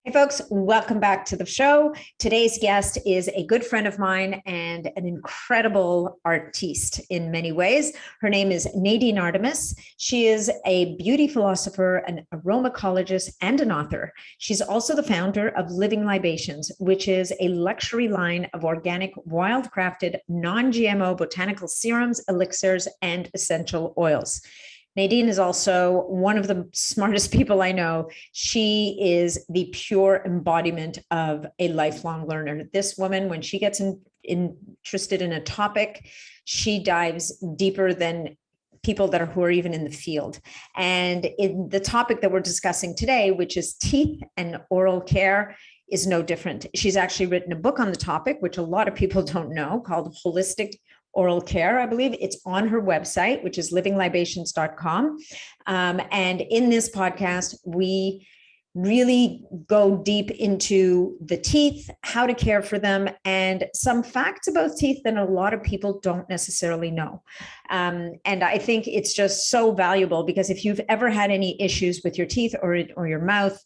Hey folks, welcome back to the show. Today's guest is a good friend of mine and an incredible artiste in many ways. Her name is Nadine Artemis. She is a beauty philosopher, an aromacologist, and an author. She's also the founder of Living Libations, which is a luxury line of organic, wild-crafted, non-GMO botanical serums, elixirs, and essential oils. Nadine is also one of the smartest people I know. She is the pure embodiment of a lifelong learner. This woman, when she gets interested in a topic, she dives deeper than people who are even in the field. And in the topic that we're discussing today, which is teeth and oral care, is no different. She's actually written a book on the topic, which a lot of people don't know, called Holistic Oral Care, I believe. It's on her website, which is livinglibations.com. And in this podcast, we really go deep into the teeth, how to care for them, and some facts about teeth that a lot of people don't necessarily know. And I think it's just so valuable because if you've ever had any issues with your teeth or your mouth,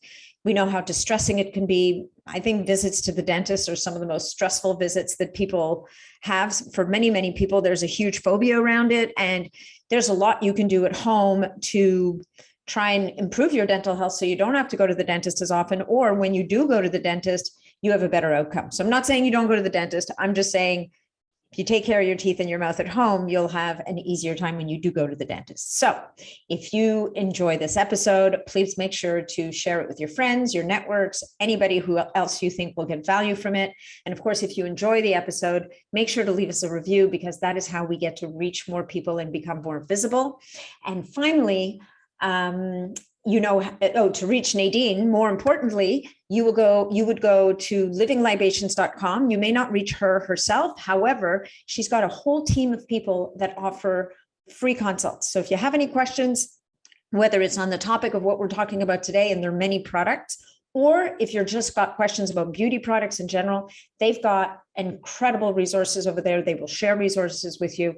we know how distressing it can be. I think visits to the dentist are some of the most stressful visits that people have. For many, many people, there's a huge phobia around it. And there's a lot you can do at home to try and improve your dental health so you don't have to go to the dentist as often, or when you do go to the dentist, you have a better outcome. So I'm not saying you don't go to the dentist. I'm just saying if you take care of your teeth and your mouth at home, you'll have an easier time when you do go to the dentist. So if you enjoy this episode, please make sure to share it with your friends, your networks, anybody who else you think will get value from it. And of course, if you enjoy the episode, make sure to leave us a review because that is how we get to reach more people and become more visible. And finally, to reach Nadine, more importantly, you would go to livinglibations.com. You may not reach her herself. However, she's got a whole team of people that offer free consults. So if you have any questions, whether it's on the topic of what we're talking about today, and there are many products, or if you're just got questions about beauty products in general, they've got incredible resources over there. They will share resources with you.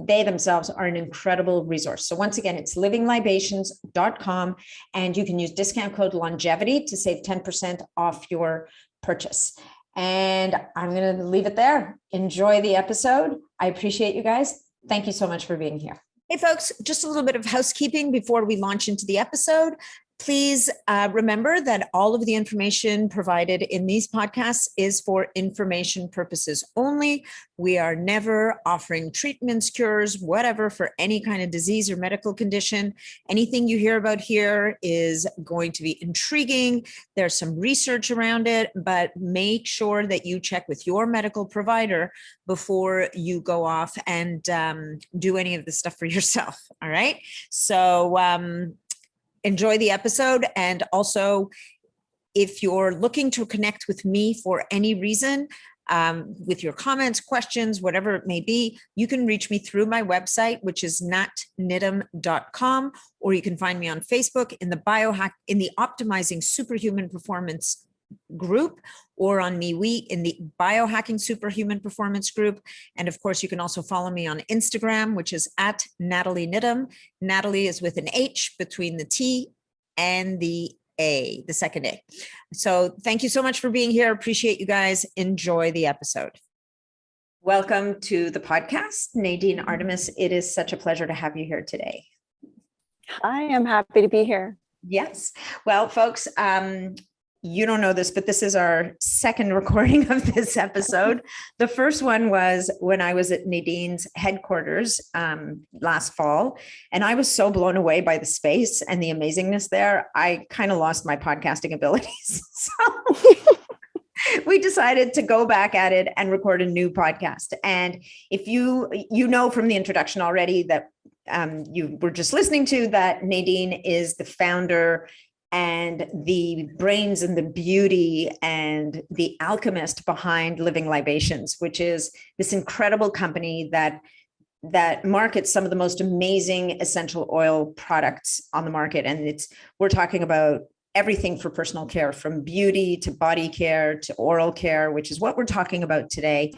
They themselves are an incredible resource. So once again, it's livinglibations.com, and you can use discount code longevity to save 10% off your purchase. And I'm going to leave it there. Enjoy the episode. I appreciate you guys. Thank you so much for being here. Hey folks, just a little bit of housekeeping before we launch into the episode. Please remember that all of the information provided in these podcasts is for information purposes only. We are never offering treatments, cures, whatever for any kind of disease or medical condition. Anything you hear about here is going to be intriguing. There's some research around it, but make sure that you check with your medical provider before you go off and do any of this stuff for yourself. All right. So, enjoy the episode. And also, if you're looking to connect with me for any reason, with your comments, questions, whatever it may be, you can reach me through my website, which is natnidham.com, or you can find me on Facebook in the Optimizing Superhuman Performance group, or on MeWe in the Biohacking Superhuman Performance group. And of course, you can also follow me on Instagram, which is at Natalie Nidham. Natalie is with an H between the T and the A, the second A. So thank you so much for being here. Appreciate you guys. Enjoy the episode. Welcome to the podcast, Nadine Artemis. It is such a pleasure to have you here today. I am happy to be here. Yes. Well, folks, you don't know this, but this is our second recording of this episode. The first one was when I was at Nadine's headquarters last fall, and I was so blown away by the space and the amazingness there. I kind of lost my podcasting abilities. So we decided to go back at it and record a new podcast. And if you know from the introduction already that you were just listening to, that Nadine is the founder and the brains and the beauty and the alchemist behind Living Libations, which is this incredible company that markets some of the most amazing essential oil products on the market. And we're talking about everything for personal care, from beauty to body care to oral care, which is what we're talking about today.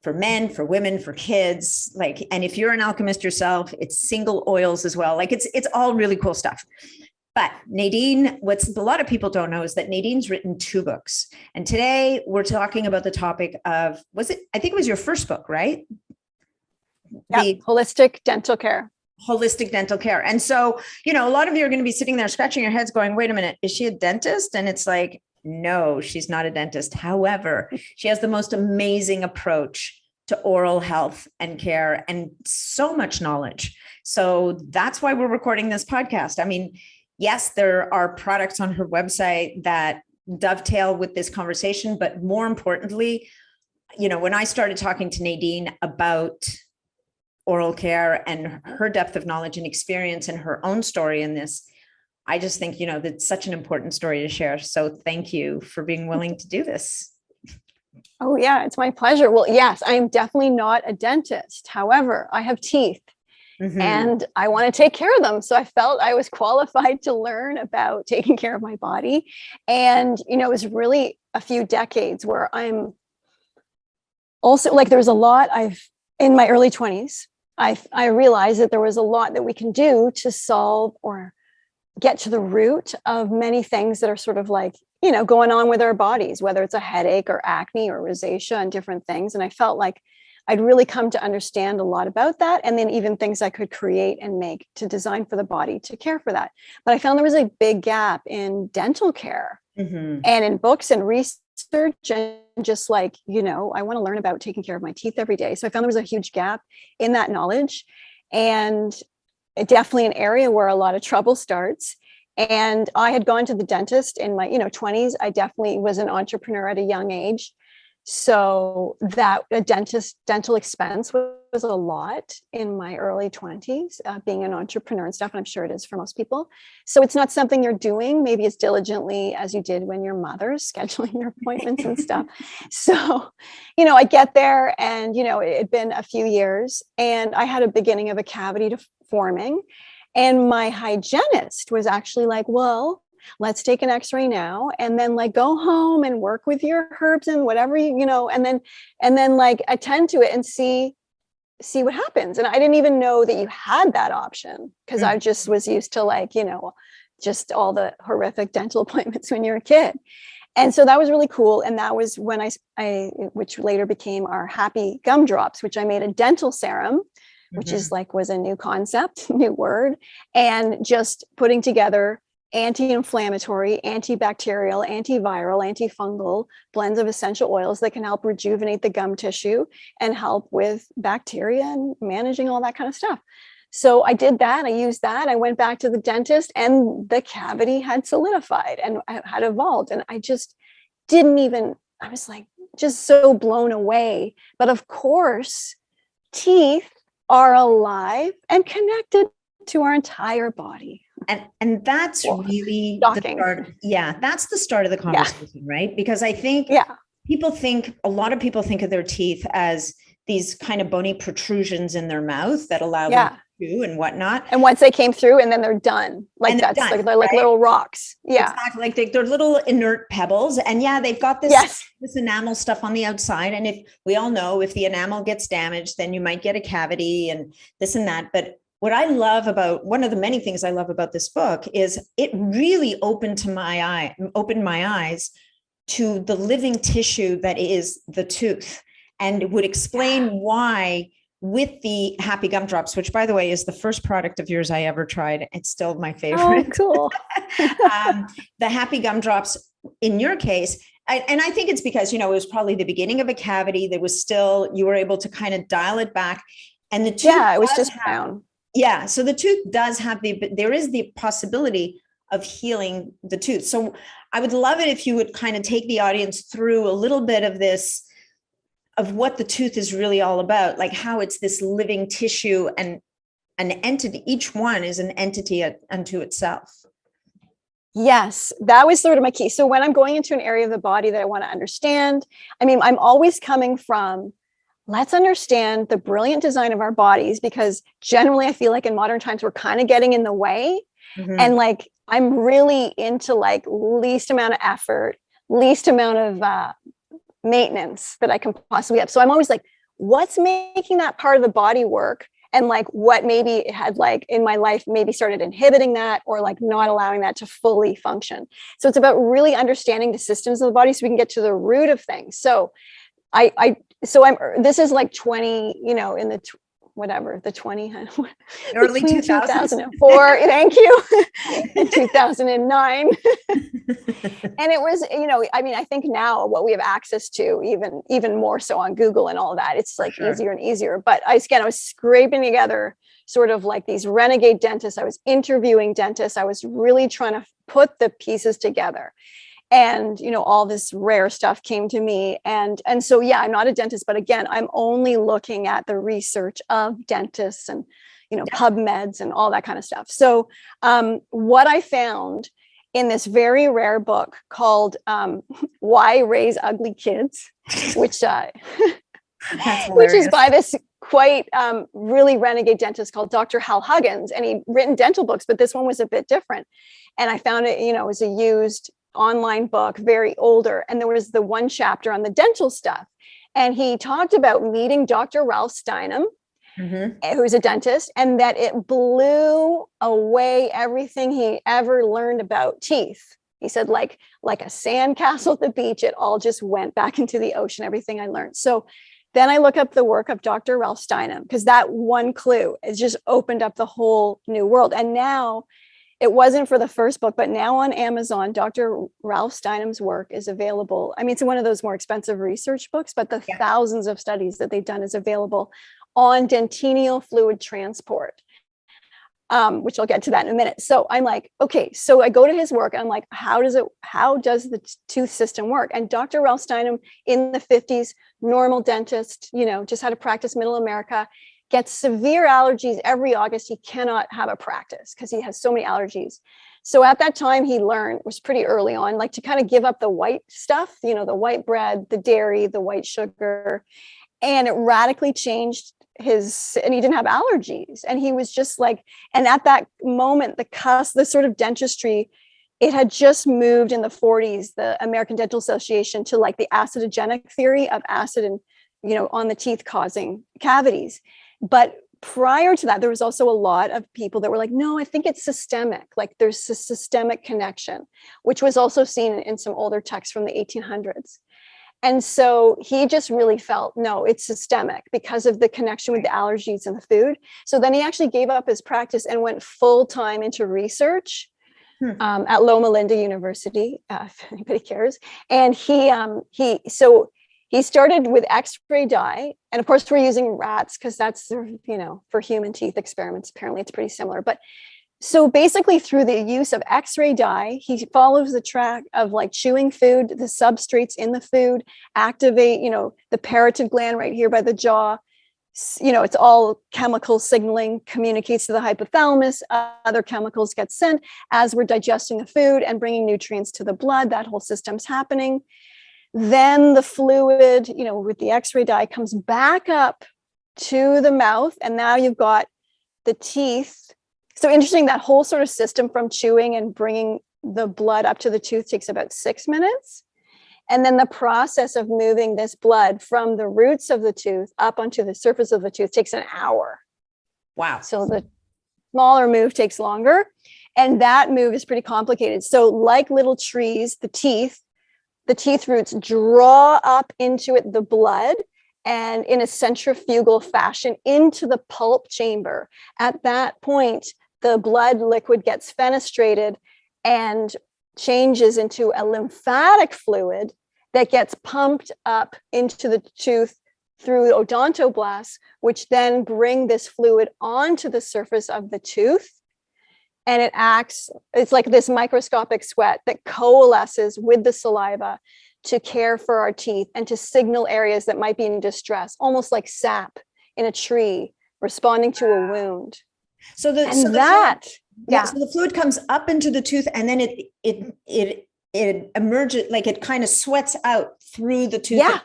For men, for women, for kids, and if you're an alchemist yourself, it's single oils as well. It's all really cool stuff. But Nadine, what a lot of people don't know is that Nadine's written 2 books. And today we're talking about the topic of, I think it was your first book, right? Yeah, holistic dental care. Holistic dental care. And so, a lot of you are going to be sitting there scratching your heads going, wait a minute, is she a dentist? And it's like, no, she's not a dentist. However, she has the most amazing approach to oral health and care and so much knowledge. So that's why we're recording this podcast. I mean, yes, there are products on her website that dovetail with this conversation, but more importantly, when I started talking to Nadine about oral care and her depth of knowledge and experience and her own story in this, I just think, that's such an important story to share. So thank you for being willing to do this. Oh yeah, it's my pleasure. Well, yes, I am definitely not a dentist. However, I have teeth. Mm-hmm. And I want to take care of them. So I felt I was qualified to learn about taking care of my body. And, it was really a few decades where I'm also like, there was a lot in my early 20s, I realized that there was a lot that we can do to solve or get to the root of many things that are sort of like, going on with our bodies, whether it's a headache or acne or rosacea and different things. And I felt like I'd really come to understand a lot about that. And then even things I could create and make to design for the body to care for that. But I found there was a big gap in dental care and in books and research and just like, I want to learn about taking care of my teeth every day. So I found there was a huge gap in that knowledge and definitely an area where a lot of trouble starts. And I had gone to the dentist in my 20s. I definitely was an entrepreneur at a young age. So that a dental expense was a lot in my early 20s, being an entrepreneur and stuff. And I'm sure it is for most people. So it's not something you're doing maybe as diligently as you did when your mother's scheduling your appointments and stuff. So, I get there and, it had been a few years and I had a beginning of a cavity forming. And my hygienist was actually like, well, let's take an x-ray now and then like go home and work with your herbs and whatever, and then like attend to it and see what happens. And I didn't even know that you had that option because I just was used to like, just all the horrific dental appointments when you're a kid. And so that was really cool. And that was when I which later became our happy gumdrops, which I made a dental serum, which is like, was a new concept, new word, and just putting together anti-inflammatory, antibacterial, antiviral, antifungal blends of essential oils that can help rejuvenate the gum tissue and help with bacteria and managing all that kind of stuff. So I did that. I used that. I went back to the dentist and the cavity had solidified and had evolved. And I just I was like, just so blown away. But of course, teeth are alive and connected to our entire body. And that's really shocking. That's the start of the conversation, right? Because I think a lot of people think of their teeth as these kind of bony protrusions in their mouth that allow them to chew and whatnot. And once they came through and then they're done. Like they're like little rocks. Yeah. Exactly. Like they're little inert pebbles. And they've got this enamel stuff on the outside. And if we all know, if the enamel gets damaged, then you might get a cavity and this and that. But what I love about, one of the many things I love about this book is it really opened my eyes to the living tissue that is the tooth, and it would explain why with the Happy Gumdrops, which by the way is the first product of yours I ever tried. It's still my favorite. Oh, cool. The Happy Gumdrops in your case, and I think it's because, it was probably the beginning of a cavity. There was still, you were able to kind of dial it back, and the tooth it was just brown. Yeah. So the tooth does have there is the possibility of healing the tooth. So I would love it if you would kind of take the audience through a little bit of this, of what the tooth is really all about, like how it's this living tissue and an entity. Each one is an entity unto itself. Yes, that was sort of my key. So when I'm going into an area of the body that I want to understand, I'm always coming from, let's understand the brilliant design of our bodies, because generally I feel like in modern times, we're kind of getting in the way. And like, I'm really into like least amount of effort, least amount of maintenance that I can possibly have. So I'm always like, what's making that part of the body work? and like what maybe it had like in my life maybe started inhibiting that or like not allowing that to fully function. So it's about really understanding the systems of the body so we can get to the root of things. So this is like 20, you know, in the the 20 early between 2000s. 2004 thank you and 2009. And it was, you know, I mean, I think now what we have access to even more so on Google and all that, it's like easier and easier. But I was scraping together sort of like these renegade dentists. I was interviewing dentists. I was really trying to put the pieces together. And, you know, all this rare stuff came to me. And so, yeah, I'm not a dentist, but again, I'm only looking at the research of dentists and, you know, PubMeds and all that kind of stuff. So what I found in this very rare book called Why Raise Ugly Kids, which is by this quite really renegade dentist called Dr. Hal Huggins. And he'd written dental books, but this one was a bit different. And I found it, you know, it was a used online book, very older. And there was the one chapter on the dental stuff. And he talked about meeting Dr. Ralph Steinem, who's a dentist, and that it blew away everything he ever learned about teeth. He said, like a sandcastle at the beach, it all just went back into the ocean, everything I learned. So then I look up the work of Dr. Ralph Steinem, because that one clue has just opened up the whole new world. And now, it wasn't for the first book, but now on Amazon, Dr. Ralph Steinem's work is available. I mean, it's one of those more expensive research books, but the thousands of studies that they've done is available on dentinal fluid transport, which I'll get to that in a minute. So I'm like, okay, so I go to his work and I'm like, how does the tooth system work? And Dr. Ralph Steinem in the 50s, normal dentist, you know, just had to practice middle America, gets severe allergies every August. He cannot have a practice because he has so many allergies. So at that time he learned, was pretty early on, like to kind of give up the white stuff, you know, the white bread, the dairy, the white sugar, and it radically changed and he didn't have allergies. And he was just like, and at that moment, the sort of dentistry, it had just moved in the 40s, the American Dental Association, to like the acidogenic theory of acid and, you know, on the teeth causing cavities. But prior to that, there was also a lot of people that were like, no, I think it's systemic. Like there's a systemic connection, which was also seen in some older texts from the 1800s. And so he just really felt, no, it's systemic because of the connection with the allergies and the food. So then he actually gave up his practice and went full time into research at Loma Linda University, if anybody cares. And he started with X-ray dye, and of course we're using rats because that's, you know, for human teeth experiments. Apparently it's pretty similar. But so basically through the use of X-ray dye, he follows the track of like chewing food, the substrates in the food, activate, you know, the parotid gland right here by the jaw. You know, it's all chemical signaling, communicates to the hypothalamus. Other chemicals get sent as we're digesting the food and bringing nutrients to the blood. That whole system's happening. Then the fluid, you know, with the X-ray dye comes back up to the mouth. And now you've got the teeth. So interesting, that whole sort of system from chewing and bringing the blood up to the tooth takes about 6 minutes. And then the process of moving this blood from the roots of the tooth up onto the surface of the tooth takes an hour. Wow. So the smaller move takes longer. And that move is pretty complicated. So like little trees, the teeth roots draw up into it the blood and in a centrifugal fashion into the pulp chamber. At that point, the blood liquid gets fenestrated and changes into a lymphatic fluid that gets pumped up into the tooth through odontoblasts, which then bring this fluid onto the surface of the tooth. And it's like this microscopic sweat that coalesces with the saliva to care for our teeth and to signal areas that might be in distress, almost like sap in a tree responding to a wound. So the fluid comes up into the tooth and then it emerges, like it kind of sweats out through the tooth. Yeah.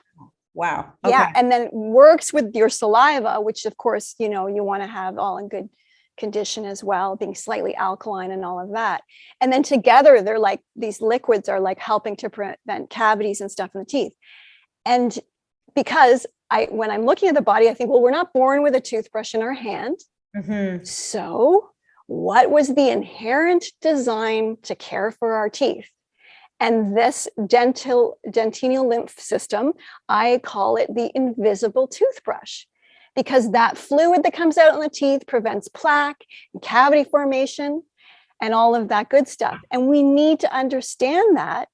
Wow. Okay. Yeah. And then works with your saliva, which of course, you know, you want to have all in good condition as well, being slightly alkaline and all of that. And then together, they're like, these liquids are like helping to prevent cavities and stuff in the teeth. And because when I'm looking at the body, I think, well, we're not born with a toothbrush in our hand. So what was the inherent design to care for our teeth? And this dentinal lymph system, I call it the invisible toothbrush, because that fluid that comes out on the teeth prevents plaque and cavity formation and all of that good stuff. And we need to understand that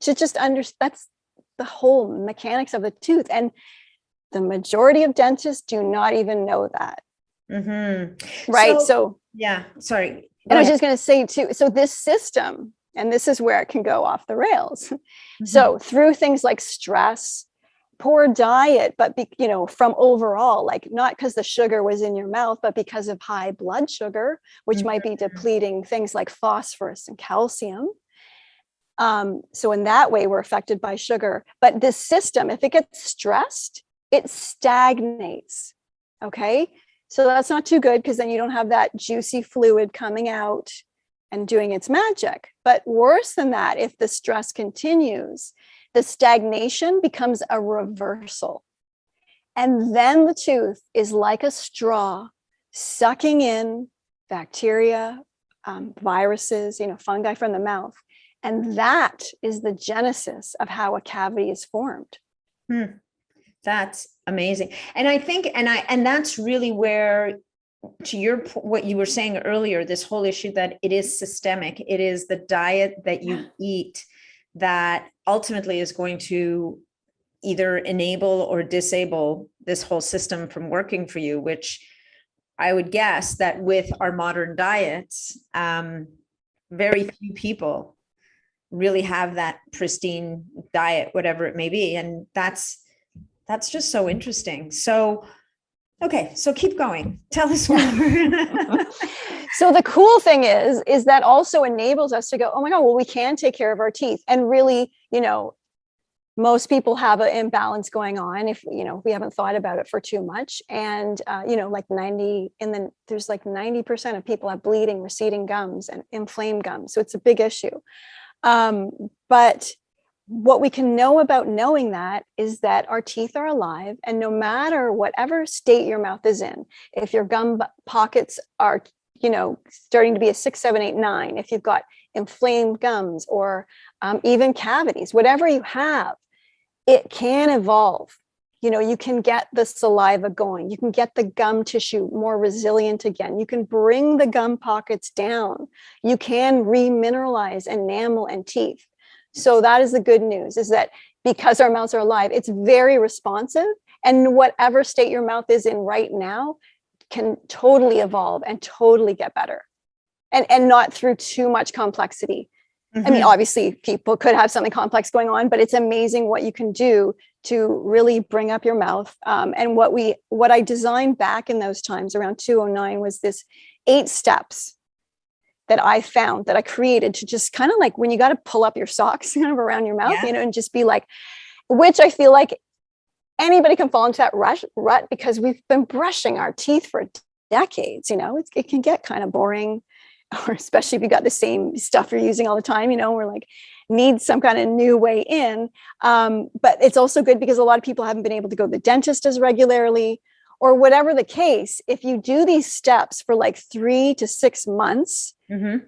to just understand, that's the whole mechanics of the tooth. And the majority of dentists do not even know that. Right. So yeah, sorry. And I was just going to say too, so this system, and this is where it can go off the rails. So through things like stress, poor diet, but from overall, like not because the sugar was in your mouth, but because of high blood sugar, which might be depleting things like phosphorus and calcium. So in that way, we're affected by sugar. But this system, if it gets stressed, it stagnates. Okay. So that's not too good, because then you don't have that juicy fluid coming out and doing its magic. But worse than that, if the stress continues, the stagnation becomes a reversal. And then the tooth is like a straw sucking in bacteria, viruses, fungi from the mouth. And that is the genesis of how a cavity is formed. That's amazing. And I think, and that's really where, to what you were saying earlier, this whole issue that it is systemic. It is the diet that you eat that ultimately is going to either enable or disable this whole system from working for you, which I would guess that with our modern diets, very few people really have that pristine diet, whatever it may be. And that's just so interesting. So, okay, so keep going. Tell us more. So the cool thing is that also enables us to go, oh my God, well, we can take care of our teeth. And really, most people have an imbalance going on if, we haven't thought about it for too much. And, there's like 90% of people have bleeding, receding gums and inflamed gums. So it's a big issue. But what we can know about knowing that is that our teeth are alive, and no matter whatever state your mouth is in, if your gum pockets are, starting to be a 6, 7, 8, 9, if you've got inflamed gums or even cavities, whatever you have, it can evolve. You can get the saliva going. You can get the gum tissue more resilient again. You can bring the gum pockets down. You can remineralize enamel and teeth. So that is the good news, is that because our mouths are alive, it's very responsive, and whatever state your mouth is in right now can totally evolve and totally get better, and not through too much complexity. I mean, obviously people could have something complex going on, but it's amazing what you can do to really bring up your mouth. And what I designed back in those times around 2009 was this 8 steps that I found, that I created, to just kind of like when you got to pull up your socks kind of around your mouth, and just be like, which I feel like anybody can fall into that rut, because we've been brushing our teeth for decades. It can get kind of boring, or especially if you got the same stuff you're using all the time, we're like, need some kind of new way in. But it's also good because a lot of people haven't been able to go to the dentist as regularly, or whatever the case. If you do these steps for like 3 to 6 months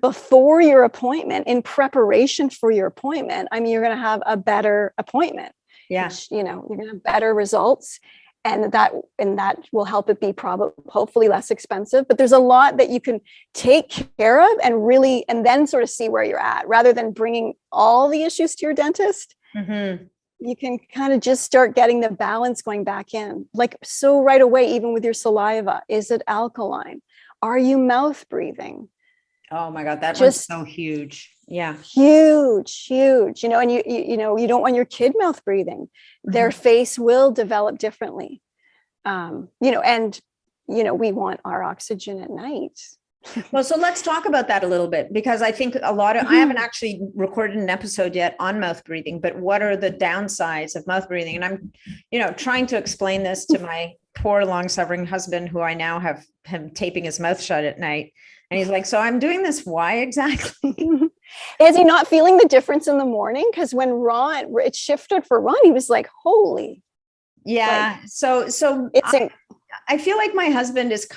before your appointment, in preparation for your appointment, I mean, you're going to have a better appointment. Yeah. Which, you're going to have better results. And that will help it be hopefully less expensive. But there's a lot that you can take care of and then sort of see where you're at, rather than bringing all the issues to your dentist. You can kind of just start getting the balance going back in. Like, so right away, even with your saliva, is it alkaline? Are you mouth breathing? Oh my God, that one's so huge. Yeah. Huge. And you don't want your kid mouth breathing. Their face will develop differently. And we want our oxygen at night. Well, so let's talk about that a little bit, because I think I haven't actually recorded an episode yet on mouth breathing, but what are the downsides of mouth breathing? And I'm, trying to explain this to my poor long-suffering husband, who I now have him taping his mouth shut at night. And he's like, so I'm doing this. Why exactly? Is he not feeling the difference in the morning? Because when it shifted for Ron, he was like, holy Yeah. Like, So it's I feel like my husband is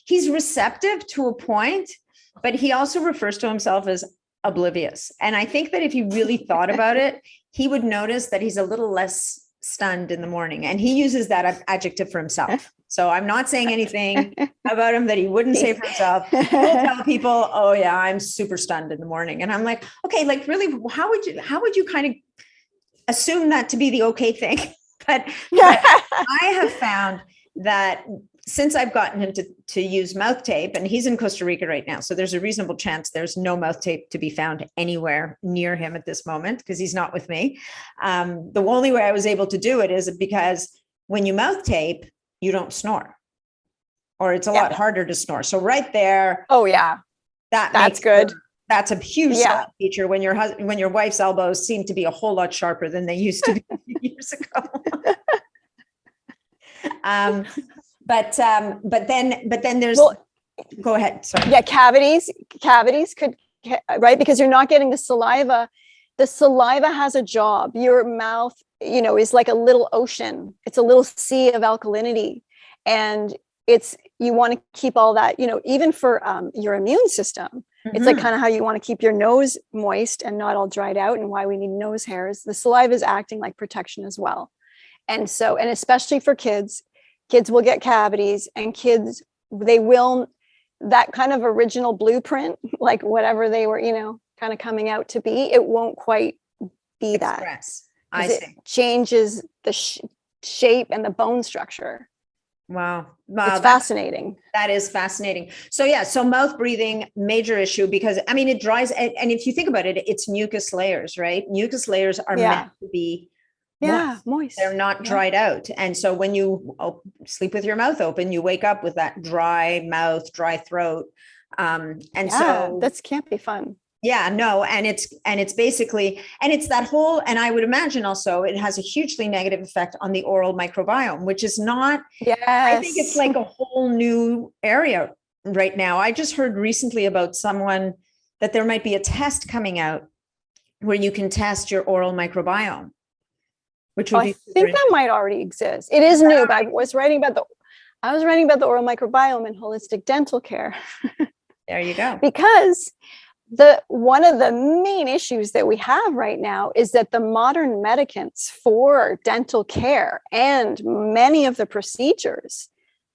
he's receptive to a point, but he also refers to himself as oblivious. And I think that if he really thought about it, he would notice that he's a little less stunned in the morning. And he uses that adjective for himself. So I'm not saying anything about him that he wouldn't say for himself. He will tell people, oh yeah, I'm super stunned in the morning. And I'm like, okay, like really, how would you kind of assume that to be the okay thing? But I have found that since I've gotten him to use mouth tape, and he's in Costa Rica right now, so there's a reasonable chance there's no mouth tape to be found anywhere near him at this moment because he's not with me. The only way I was able to do it is because when you mouth tape, you don't snore, or it's a lot harder to snore. So right there. Oh yeah. That's good. That's a huge feature when your wife's elbows seem to be a whole lot sharper than they used to be a few years ago. But then there's, go ahead. Sorry. Yeah. Cavities could, right. Because you're not getting the saliva. The saliva has a job. Your mouth, is like a little ocean. It's a little sea of alkalinity. And you want to keep all that, even for your immune system. It's like kind of how you want to keep your nose moist and not all dried out, and why we need nose hairs. The saliva is acting like protection as well. And especially for kids will get cavities, and that kind of original blueprint, like whatever they were, kind of coming out to be, it won't quite be Express. That. It changes the shape and the bone structure. Wow. It's fascinating. That is fascinating. So so mouth breathing, major issue, because it dries. And if you think about it, it's mucus layers, right? Mucus layers are meant to be moist. They're not dried out. And so when you sleep with your mouth open, you wake up with that dry mouth, dry throat. So that can't be fun. Yeah, no. And it's basically, and it's that whole, and I would imagine also it has a hugely negative effect on the oral microbiome, which is not, I think it's like a whole new area right now. I just heard recently about someone that there might be a test coming out where you can test your oral microbiome, which would I think that might already exist. It is new, but I was writing about the oral microbiome in holistic dental care. There you go. Because one of the main issues that we have right now is that the modern medicaments for dental care and many of the procedures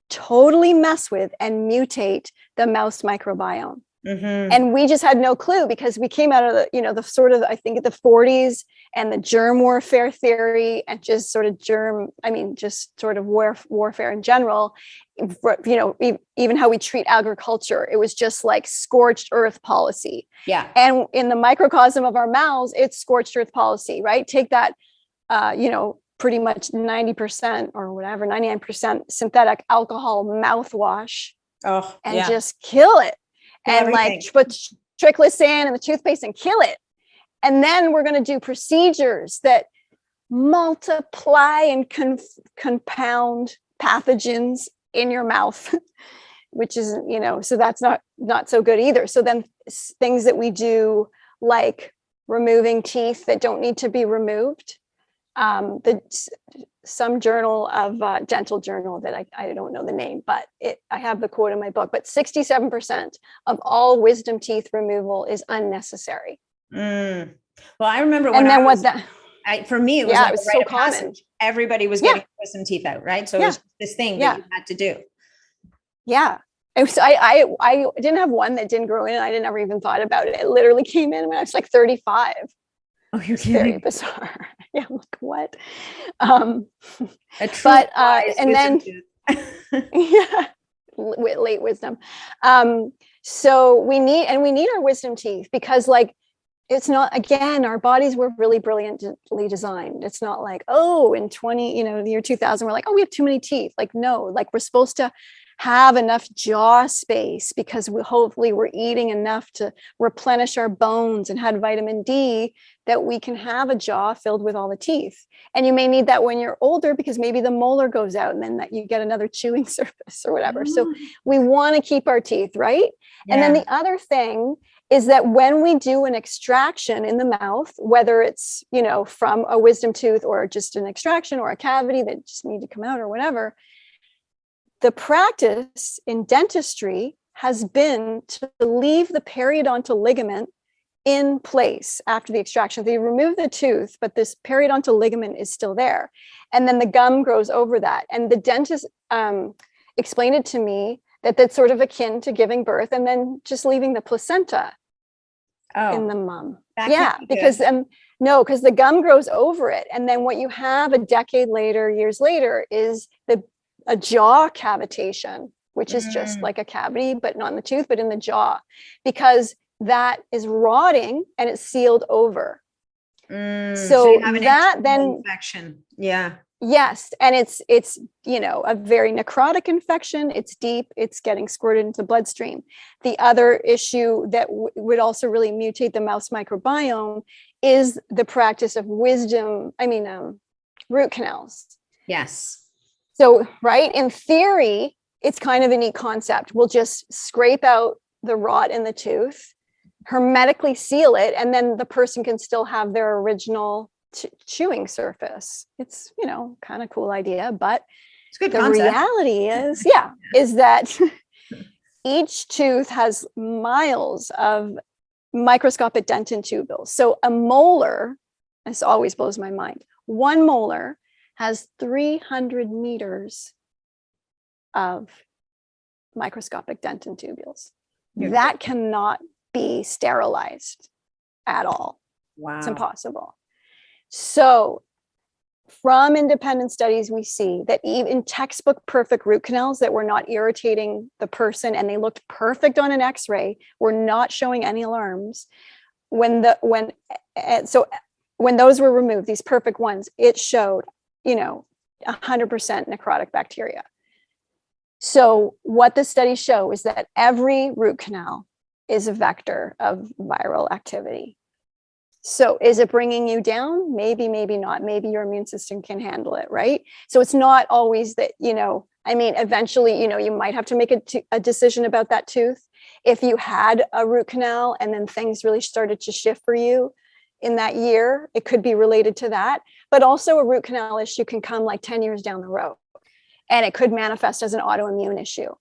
totally mess with and mutate the mouse microbiome. And we just had no clue, because we came out of the sort of, I think, the 40s and the germ warfare theory, and just sort of warfare in general. Even how we treat agriculture, it was just like scorched earth policy. Yeah. And in the microcosm of our mouths, it's scorched earth policy, right? Take that, pretty much 90% or whatever, 99% synthetic alcohol mouthwash, and just kill it. And like put triclosan in the toothpaste and kill it. And then we're going to do procedures that multiply and compound pathogens in your mouth, which is, so that's not so good either. So then things that we do, like removing teeth that don't need to be removed. Some journal of dental journal that I don't know the name, but I have the quote in my book, but 67% of all wisdom teeth removal is unnecessary. Well, I remember for me, it was it was a rite so of common. passage. Everybody was getting wisdom teeth out, right? So it was this thing that you had to do. Yeah. I didn't have one that didn't grow in, and I never even thought about it. It literally came in when I was like 35. Oh, you're kidding. Very bizarre. Yeah, I'm like, what? And then late wisdom. So we need our wisdom teeth, because like, it's not, again, our bodies were really brilliantly designed. It's not like, in the year 2000, we're like, we have too many teeth. Like, no, like we're supposed to have enough jaw space, because hopefully we're eating enough to replenish our bones and had vitamin D, that we can have a jaw filled with all the teeth. And you may need that when you're older, because maybe the molar goes out and then that you get another chewing surface or whatever. So we want to keep our teeth, right? Yeah. And then the other thing is that when we do an extraction in the mouth, whether it's, from a wisdom tooth or just an extraction or a cavity that just need to come out or whatever, the practice in dentistry has been to leave the periodontal ligament in place after the extraction. They remove the tooth, but this periodontal ligament is still there. And then the gum grows over that. And the dentist explained it to me that that's sort of akin to giving birth and then just leaving the placenta in the mum. Yeah, because because the gum grows over it. And then what you have a decade later, years later, is a jaw cavitation, which is just like a cavity, but not in the tooth, but in the jaw, because that is rotting and it's sealed over. So you have an that then infection. Yeah. Yes. And it's, a very necrotic infection. It's deep. It's getting squirted into the bloodstream. The other issue that would also really mutate the mouth's microbiome is the practice of root canals. Yes. So, right, in theory, it's kind of a neat concept. We'll just scrape out the rot in the tooth, hermetically seal it, and then the person can still have their original chewing surface. It's, kind of cool idea, but it's a good the concept. reality is that each tooth has miles of microscopic dentin tubules. So a molar, this always blows my mind, 1 molar has 300 meters of microscopic dentin tubules. Yeah. That cannot be sterilized at all. Wow. It's impossible. So from independent studies, we see that even textbook perfect root canals that were not irritating the person and they looked perfect on an x-ray, were not showing any alarms. When those were removed, these perfect ones, it showed 100% necrotic bacteria. So what the studies show is that every root canal is a vector of viral activity. So is it bringing you down? Maybe, maybe not. Maybe your immune system can handle it, right? So it's not always that, eventually, you might have to make a decision about that tooth. If you had a root canal and then things really started to shift for you in that year, it could be related to that. But also a root canal issue can come like 10 years down the road, and it could manifest as an autoimmune issue.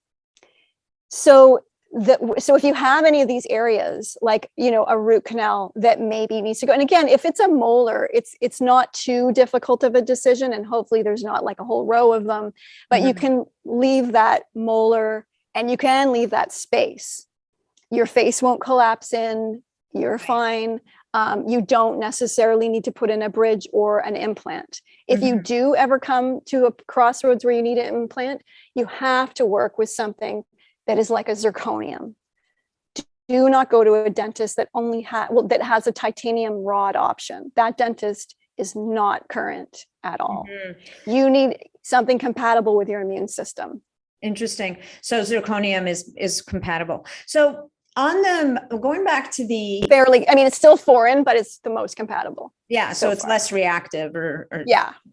So if you have any of these areas, like, a root canal that maybe needs to go, and again, if it's a molar, it's not too difficult of a decision, and hopefully there's not like a whole row of them, but you can leave that molar and you can leave that space. Your face won't collapse in, you're fine. You don't necessarily need to put in a bridge or an implant. If you do ever come to a crossroads where you need an implant, you have to work with something that is like a zirconium. Do not go to a dentist that that has a titanium rod option. That dentist is not current at all. You need something compatible with your immune system. Interesting. So zirconium is compatible. So going back to the fairly, it's still foreign, but it's the most compatible. Yeah. So it's less reactive or and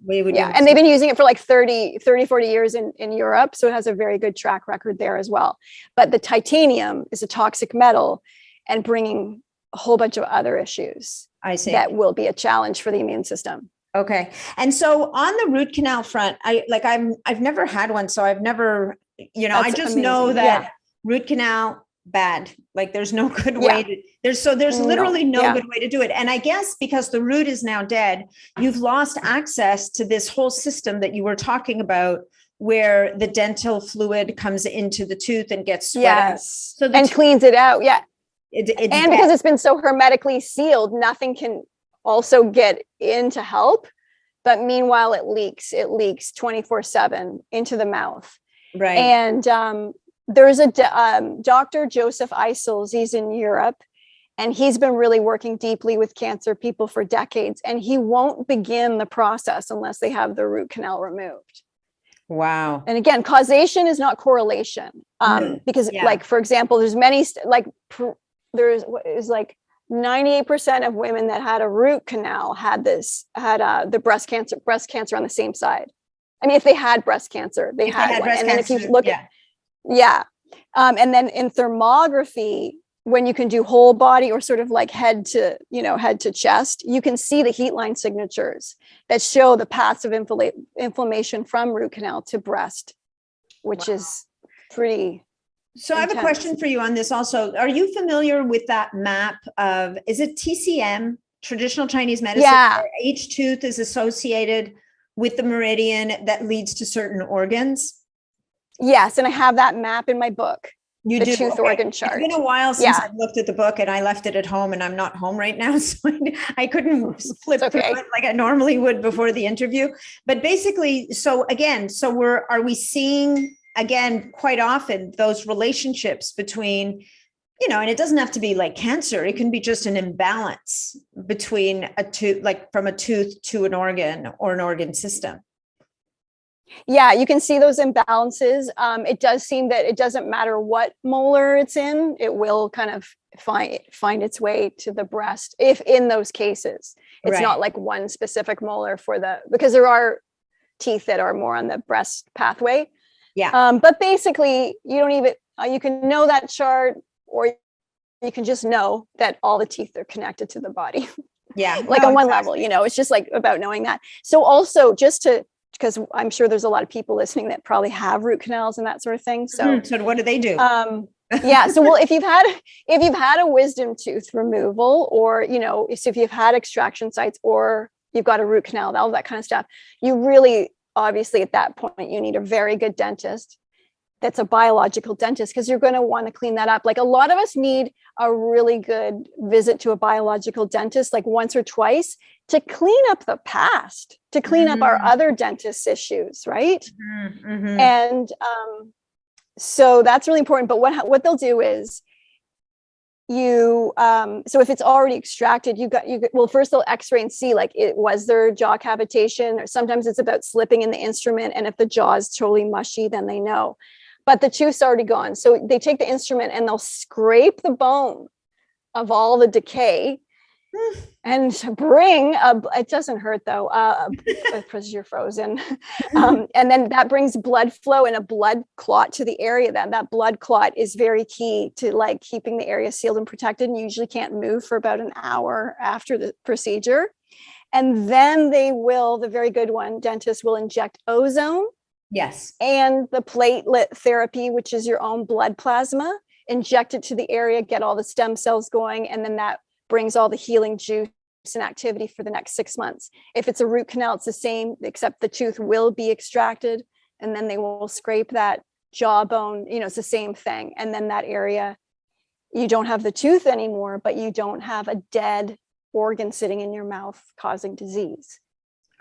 they've been using it for like 40 years in Europe. So it has a very good track record there as well. But the titanium is a toxic metal and bringing a whole bunch of other issues. I see. That will be a challenge for the immune system. Okay. And so on the root canal front, I've never had one. So I've never, I just amazing. Know that root canal, bad. Like there's no good way to, there's literally no good way to do it. And I guess because the root is now dead, you've lost access to this whole system that you were talking about, where the dental fluid comes into the tooth and gets sweat out. So and cleans it out. Yeah. And because it's been so hermetically sealed, nothing can also get in to help. But meanwhile, it leaks 24/7 into the mouth. Right. And, there's a Dr. Joseph Eisels, he's in Europe, and he's been really working deeply with cancer people for decades, and he won't begin the process unless they have the root canal removed. Wow. And again, causation is not correlation, because like, for example, there's many, there's 98% of women that had a root canal had the breast cancer on the same side. If they had breast cancer, they had one. And then if you look at, and then in thermography, when you can do whole body or sort of like head to chest, you can see the heat line signatures that show the paths of inflammation from root canal to breast, which is pretty So I have a question for you on this also. Are you familiar with that map of, is it TCM, traditional Chinese medicine? Yeah. Where each tooth is associated with the meridian that leads to certain organs? Yes. And I have that map in my book. You the do? tooth organ chart. It's been a while since I've looked at the book, and I left it at home, and I'm not home right now. So I couldn't flip through it like I normally would before the interview. But basically, are we seeing, again, quite often those relationships between, and it doesn't have to be like cancer. It can be just an imbalance between a tooth, like from a tooth to an organ or an organ system. Yeah, you can see those imbalances. It does seem that it doesn't matter what molar it's in, it will kind of find its way to the breast. If in those cases, it's not like one specific molar because there are teeth that are more on the breast pathway. Yeah. But basically, you can know that chart, or you can just know that all the teeth are connected to the body. Yeah. Like on one level, it's just like about knowing that. So also because I'm sure there's a lot of people listening that probably have root canals and that sort of thing. So, so what do they do? So if you've had a wisdom tooth removal, or if you've had extraction sites, or you've got a root canal, all that kind of stuff, you really obviously at that point you need a very good dentist that's a biological dentist, because you're going to want to clean that up. Like a lot of us need a really good visit to a biological dentist, like once or twice, to clean up the past, to clean up our other dentist issues, right? Mm-hmm. And so that's really important. But what they'll do is so if it's already extracted, first they'll x-ray and see, like, was there jaw cavitation, or sometimes it's about slipping in the instrument. And if the jaw is totally mushy, then they know. But the tooth's already gone. So they take the instrument and they'll scrape the bone of all the decay and bring it doesn't hurt though, because you're frozen. And then that brings blood flow and a blood clot to the area. That blood clot is very key to like keeping the area sealed and protected, and you usually can't move for about an hour after the procedure. And then the very good dentist will inject ozone. Yes. And the platelet therapy, which is your own blood plasma, inject it to the area, get all the stem cells going, and then that brings all the healing juice and activity for the next 6 months. If it's a root canal, it's the same, except the tooth will be extracted, and then they will scrape that jawbone. It's the same thing. And then that area, you don't have the tooth anymore, but you don't have a dead organ sitting in your mouth causing disease.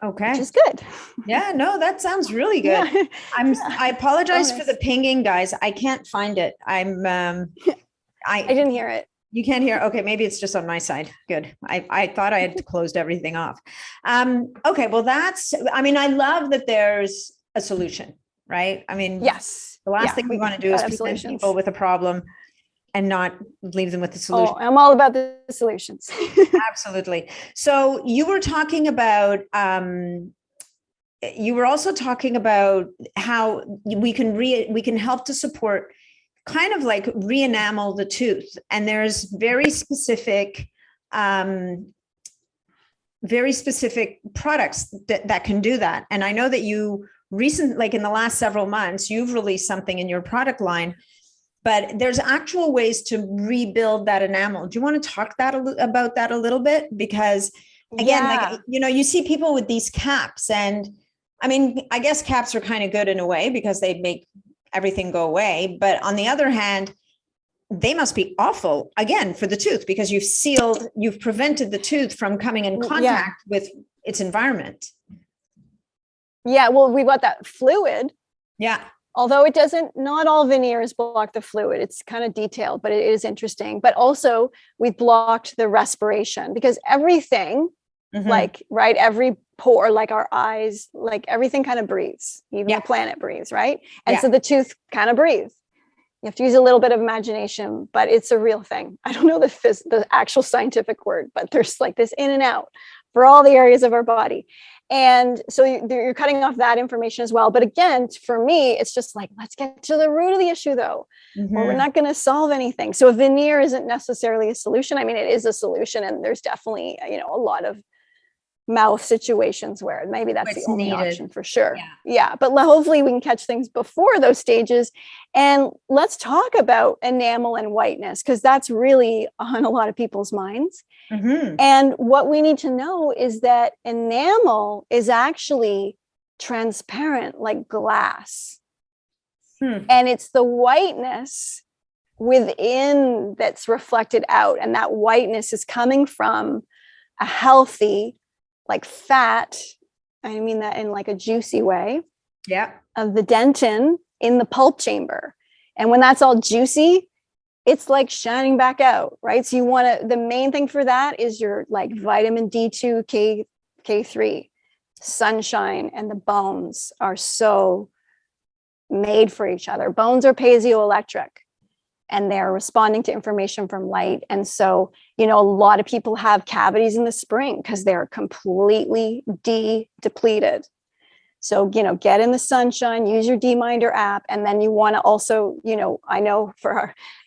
Okay. Which is good. Yeah, no, that sounds really good. Yeah. I apologize for the pinging, guys. I can't find it. I didn't hear it. You can't hear. Okay. Maybe it's just on my side. Good. I thought I had closed everything off. Okay. Well, I love that there's a solution, right? Yes. The last thing we want to do is present people with a problem and not leave them with the solution. Oh, I'm all about the solutions. Absolutely. So you were talking about, you were also talking about how we can help to support kind of like re-enamel the tooth. And there's very specific products that can do that. And I know that you like in the last several months, you've released something in your product line, but there's actual ways to rebuild that enamel. Do you want to talk about that a little bit? Because again, you see people with these caps, and I guess caps are kind of good in a way because they make everything go away. But on the other hand, they must be awful again for the tooth, because you've prevented the tooth from coming in contact with its environment. Yeah. Well, we've got that fluid. Yeah. Although not all veneers block the fluid. It's kind of detailed, but it is interesting. But also we've blocked the respiration, because everything, every pore, like our eyes, like everything kind of breathes. Even the planet breathes, right? And so the tooth kind of breathes. You have to use a little bit of imagination, but it's a real thing. I don't know the actual scientific word, but there's like this in and out for all the areas of our body. And so you're cutting off that information as well. But again, for me, it's just like, let's get to the root of the issue though, or we're not going to solve anything. So a veneer isn't necessarily a solution. I mean, it is a solution, and there's definitely, a lot of mouth situations where maybe that's the only option for sure. Yeah. But hopefully we can catch things before those stages. And let's talk about enamel and whiteness, because that's really on a lot of people's minds. And what we need to know is that enamel is actually transparent like glass. And it's the whiteness within that's reflected out. And that whiteness is coming from a healthy, like fat, I mean that in like a juicy way, of the dentin in the pulp chamber. And when that's all juicy, it's like shining back out, right? So you want to, the main thing for that is your like vitamin D2, K3, sunshine, and the bones are so made for each other. Bones are piezoelectric, and they're responding to information from light. And so, a lot of people have cavities in the spring because they're completely depleted. So, get in the sunshine, use your D-Minder app. And then you want to also, I know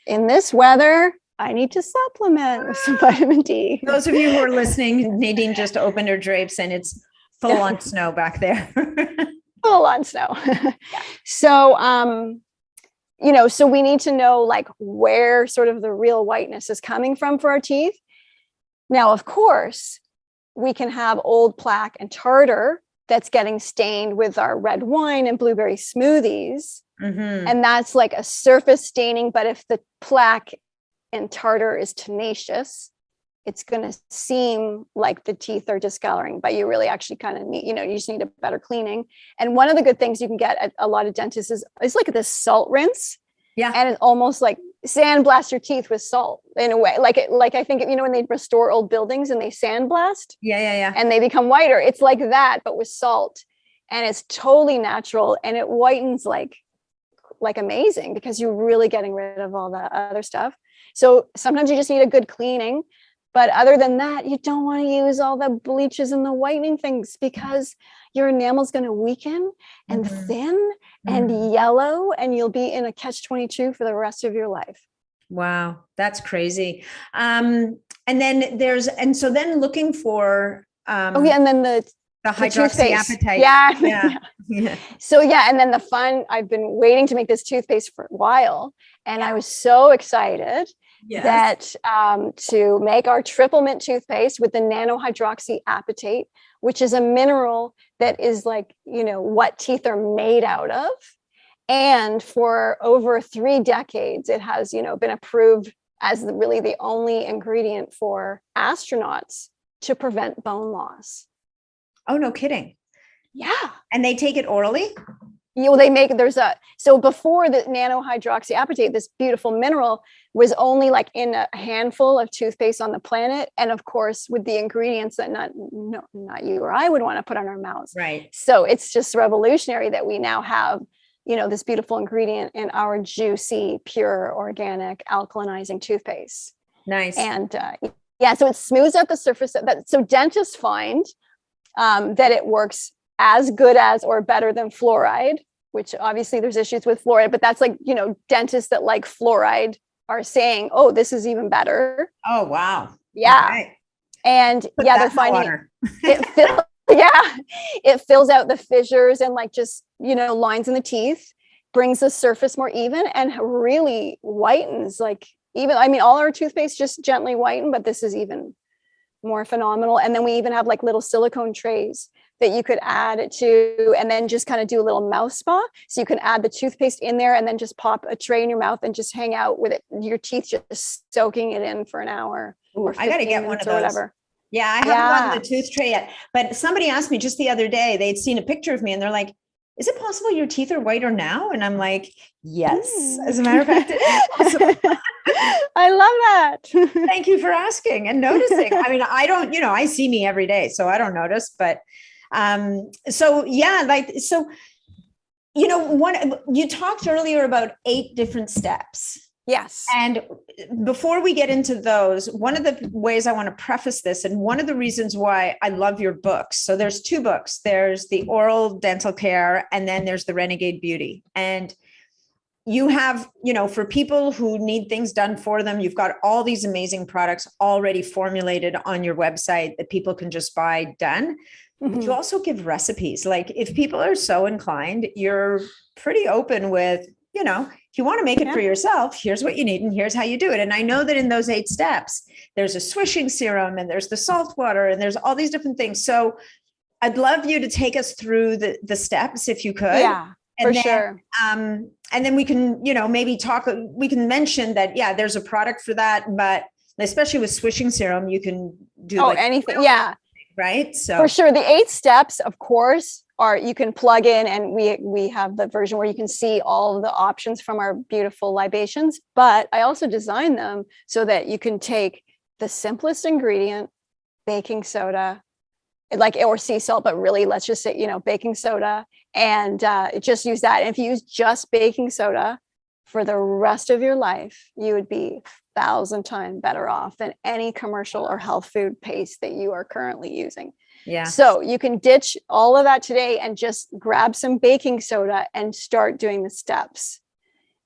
in this weather, I need to supplement with some vitamin D. Those of you who are listening, Nadine just opened her drapes and it's full on snow back there. Full on snow. So, so we need to know like where sort of the real whiteness is coming from for our teeth. Now, of course, we can have old plaque and tartar that's getting stained with our red wine and blueberry smoothies. And that's like a surface staining. But if the plaque and tartar is tenacious, it's going to seem like the teeth are discoloring, but you really actually kind of need, you just need a better cleaning. And one of the good things you can get at a lot of dentists is like this salt rinse. And it's almost like sandblast your teeth with salt in a way. Like I think, when they restore old buildings and they sandblast. And they become whiter. It's like that, but with salt. And it's totally natural. And it whitens like amazing, because you're really getting rid of all the other stuff. So sometimes you just need a good cleaning. But other than that, you don't want to use all the bleaches and the whitening things, because your enamel's going to weaken and thin and yellow, and you'll be in a catch-22 for the rest of your life. Wow, that's crazy. And then so then looking for and then the hydroxyapatite. So and then I've been waiting to make this toothpaste for a while, and I was so excited that to make our triple mint toothpaste with the nano hydroxyapatite, which is a mineral that is like, what teeth are made out of. And for over 3 decades, it has, been approved as really the only ingredient for astronauts to prevent bone loss. Oh, no kidding. Yeah. And they take it orally? So before the nano hydroxyapatite, this beautiful mineral was only like in a handful of toothpaste on the planet. And of course, with the ingredients that not you or I would want to put on our mouths. Right. So it's just revolutionary that we now have, this beautiful ingredient in our juicy, pure, organic, alkalinizing toothpaste. Nice. And so it smooths out the surface. So dentists find that it works as good as or better than fluoride, which obviously there's issues with fluoride, but that's like, dentists that like fluoride are saying, oh, this is even better. Oh, wow. Yeah. Okay. And they're finding it fills out the fissures and like just, lines in the teeth, brings the surface more even, and really whitens all our toothpaste just gently whiten, but this is even more phenomenal. And then we even have like little silicone trays that you could add it to, and then just kind of do a little mouth spa. So you can add the toothpaste in there and then just pop a tray in your mouth and just hang out with it, your teeth just soaking it in for an hour. Ooh, I got to get one of those. Whatever. Yeah, I haven't gotten the tooth tray yet, but somebody asked me just the other day, they'd seen a picture of me and they're like, is it possible your teeth are whiter now? And I'm like, yes, as a matter of fact, it's possible. I love that. Thank you for asking and noticing. I mean, I don't, I see me every day, so I don't notice, but you talked earlier about 8 different steps. Yes. And before we get into those, one of the ways I want to preface this, and one of the reasons why I love your books. So there's two books. There's the Oral Dental Care, and then there's the Renegade Beauty. And you have, for people who need things done for them, you've got all these amazing products already formulated on your website that people can just buy done. But you also give recipes. Like if people are so inclined, you're pretty open with, if you want to make it for yourself, here's what you need and here's how you do it. And I know that in those 8 steps, there's a swishing serum and there's the salt water and there's all these different things. So I'd love you to take us through the steps if you could. Yeah, for sure. And then we can, maybe we can mention that, there's a product for that, but especially with swishing serum, you can do anything. Yeah. Right. So for sure. The 8 steps, of course, you can plug in, and we have the version where you can see all of the options from our beautiful libations, but I also designed them so that you can take the simplest ingredient, baking soda, or sea salt, but really let's just say, baking soda, and just use that. And if you use just baking soda for the rest of your life, you would be 1,000 times better off than any commercial or health food paste that you are currently using. Yeah. So you can ditch all of that today and just grab some baking soda and start doing the steps.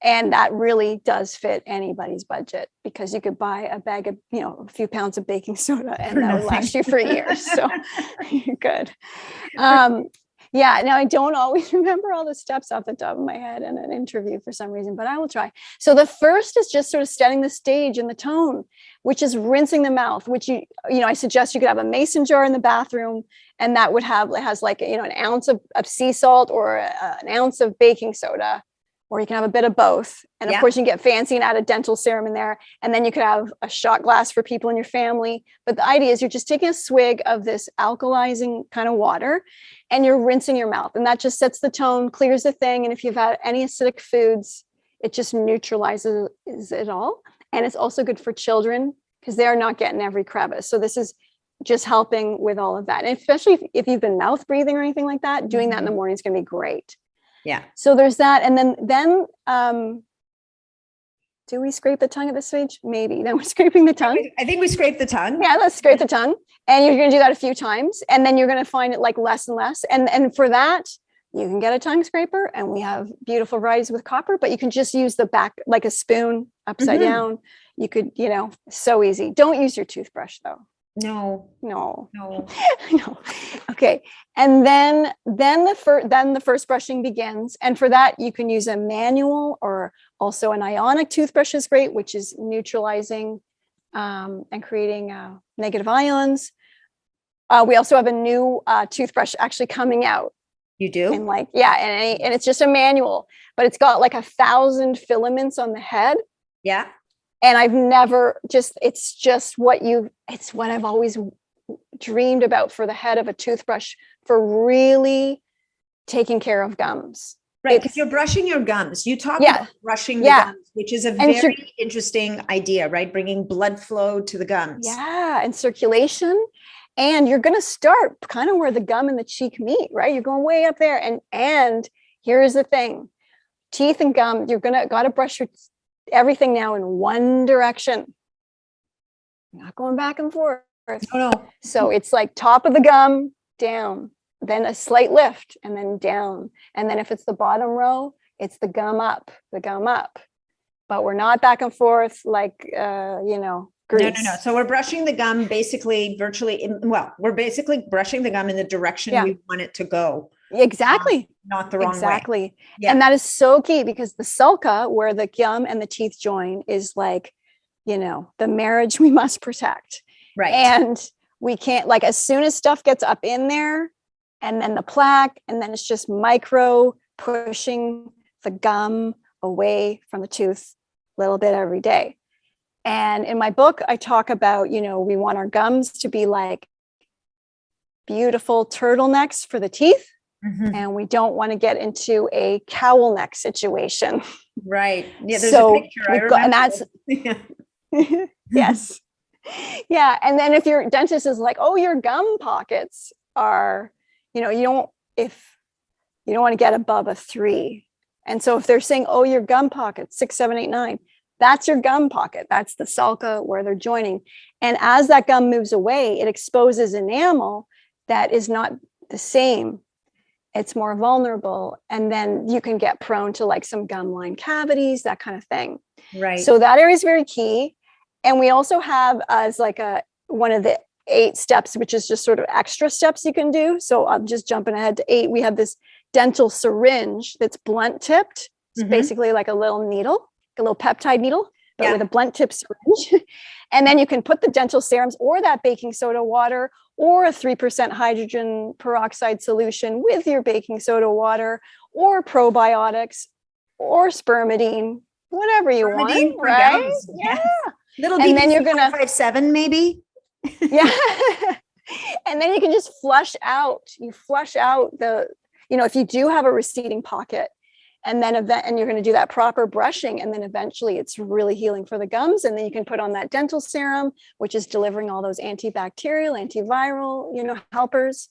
And that really does fit anybody's budget, because you could buy a bag of, a few pounds of baking soda and that would last you for years. So you're good. Now I don't always remember all the steps off the top of my head in an interview for some reason, but I will try. So the first is just sort of setting the stage and the tone, which is rinsing the mouth, which I suggest you could have a mason jar in the bathroom, and that has like, an ounce of sea salt or an ounce of baking soda, or you can have a bit of both. And of course you can get fancy and add a dental serum in there. And then you could have a shot glass for people in your family. But the idea is you're just taking a swig of this alkalizing kind of water and you're rinsing your mouth. And that just sets the tone, clears the thing. And if you've had any acidic foods, it just neutralizes it all. And it's also good for children because they're not getting every crevice. So this is just helping with all of that. And especially if you've been mouth breathing or anything like that, doing that in the morning is going to be great. Yeah. So there's that. And then do we scrape the tongue at this stage? Maybe. Then we're scraping the tongue. I think we scrape the tongue. Yeah, let's scrape the tongue. And you're going to do that a few times. And then you're going to find it like less and less. And for that, you can get a tongue scraper, and we have beautiful varieties with copper, but you can just use the back, like a spoon upside down. You could, so easy. Don't use your toothbrush though. No. No. Okay. And then the first brushing begins. And for that, you can use a manual, or also an ionic toothbrush is great, which is neutralizing and creating negative ions. We also have a new toothbrush actually coming out. You do? And and it's just a manual, but it's got like 1,000 filaments on the head. Yeah. And I've never it's what I've always dreamed about for the head of a toothbrush, for really taking care of gums. Right. Because you're brushing your gums. You talk about brushing the gums, which is a very interesting idea, right? Bringing blood flow to the gums. Yeah. And circulation. And you're going to start kind of where the gum and the cheek meet, right? You're going way up there. And here's the thing, teeth and gum, got to brush your everything now in one direction. You're not going back and forth. Oh, no. So it's like top of the gum, down, then a slight lift, and then down. And then if it's the bottom row, it's the gum up. But we're not back and forth like, grease. No. So we're brushing the gum basically we're basically brushing the gum in the direction we want it to go. Exactly. Not the wrong way. Exactly. Yeah. And that is so key, because the sulca, where the gum and the teeth join, is like, the marriage we must protect. Right. And we can't, like, as soon as stuff gets up in there, and then the plaque, and then it's just micro pushing the gum away from the tooth a little bit every day. And in my book, I talk about, we want our gums to be like beautiful turtlenecks for the teeth. Mm-hmm. And we don't want to get into a cowl neck situation. Right. Yeah. There's a picture. And that's, yes. Yeah. And then if your dentist is like, oh, your gum pockets are, you don't want to get above a 3. And so if they're saying, oh, your gum pockets 6, 7, 8, 9, that's your gum pocket. That's the sulca where they're joining. And as that gum moves away, it exposes enamel that is not the same. It's more vulnerable. And then you can get prone to like some gum line cavities, that kind of thing. Right. So that area is very key. And we also have as like one of the 8 steps, which is just sort of extra steps you can do. So I'm just jumping ahead to 8. We have this dental syringe that's blunt tipped. It's basically like a little needle, a little peptide needle, but with a blunt tip syringe. And then you can put the dental serums or that baking soda water or a 3% hydrogen peroxide solution with your baking soda water or probiotics or spermidine, whatever you want, right? Gums. Yeah. Little and then you're going to 5.7 maybe. Yeah. And then you can just flush out the, if you do have a receding pocket, and then and you're going to do that proper brushing, and then eventually it's really healing for the gums. And then you can put on that dental serum, which is delivering all those antibacterial, antiviral, helpers.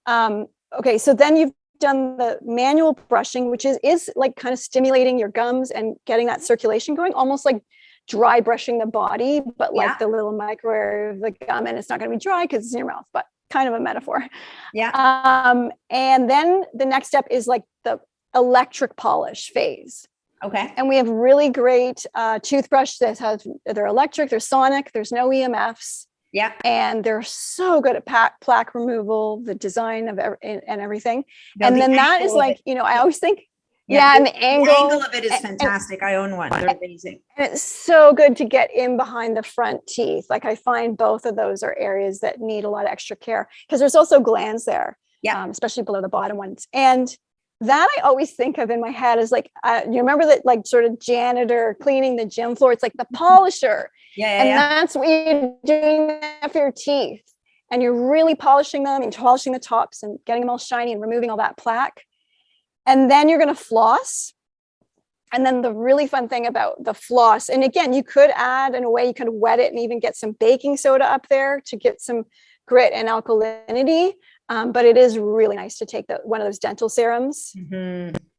Okay. So then you've done the manual brushing, which is like kind of stimulating your gums and getting that circulation going, almost like dry brushing the body, but like the little micro area of the gum, and it's not going to be dry because it's in your mouth, but kind of a metaphor. Yeah. And then the next step is like the electric polish phase. Okay. And we have really great toothbrush that they're electric, they're sonic, there's no EMFs. Yeah. And they're so good at plaque removal, the design of and everything. No, and then that is like, I always think, and the angle of it is fantastic. I own one. They're amazing. And it's so good to get in behind the front teeth. Like I find both of those are areas that need a lot of extra care because there's also glands there, especially below the bottom ones. And that I always think of in my head is like, you remember that like sort of janitor cleaning the gym floor? It's like the polisher. That's what you're doing for your teeth. And you're really polishing them and polishing the tops and getting them all shiny and removing all that plaque. And then you're going to floss. And then the really fun thing about the floss, and again, you could add in a way, you could wet it and even get some baking soda up there to get some grit and alkalinity. But it is really nice to take one of those dental serums.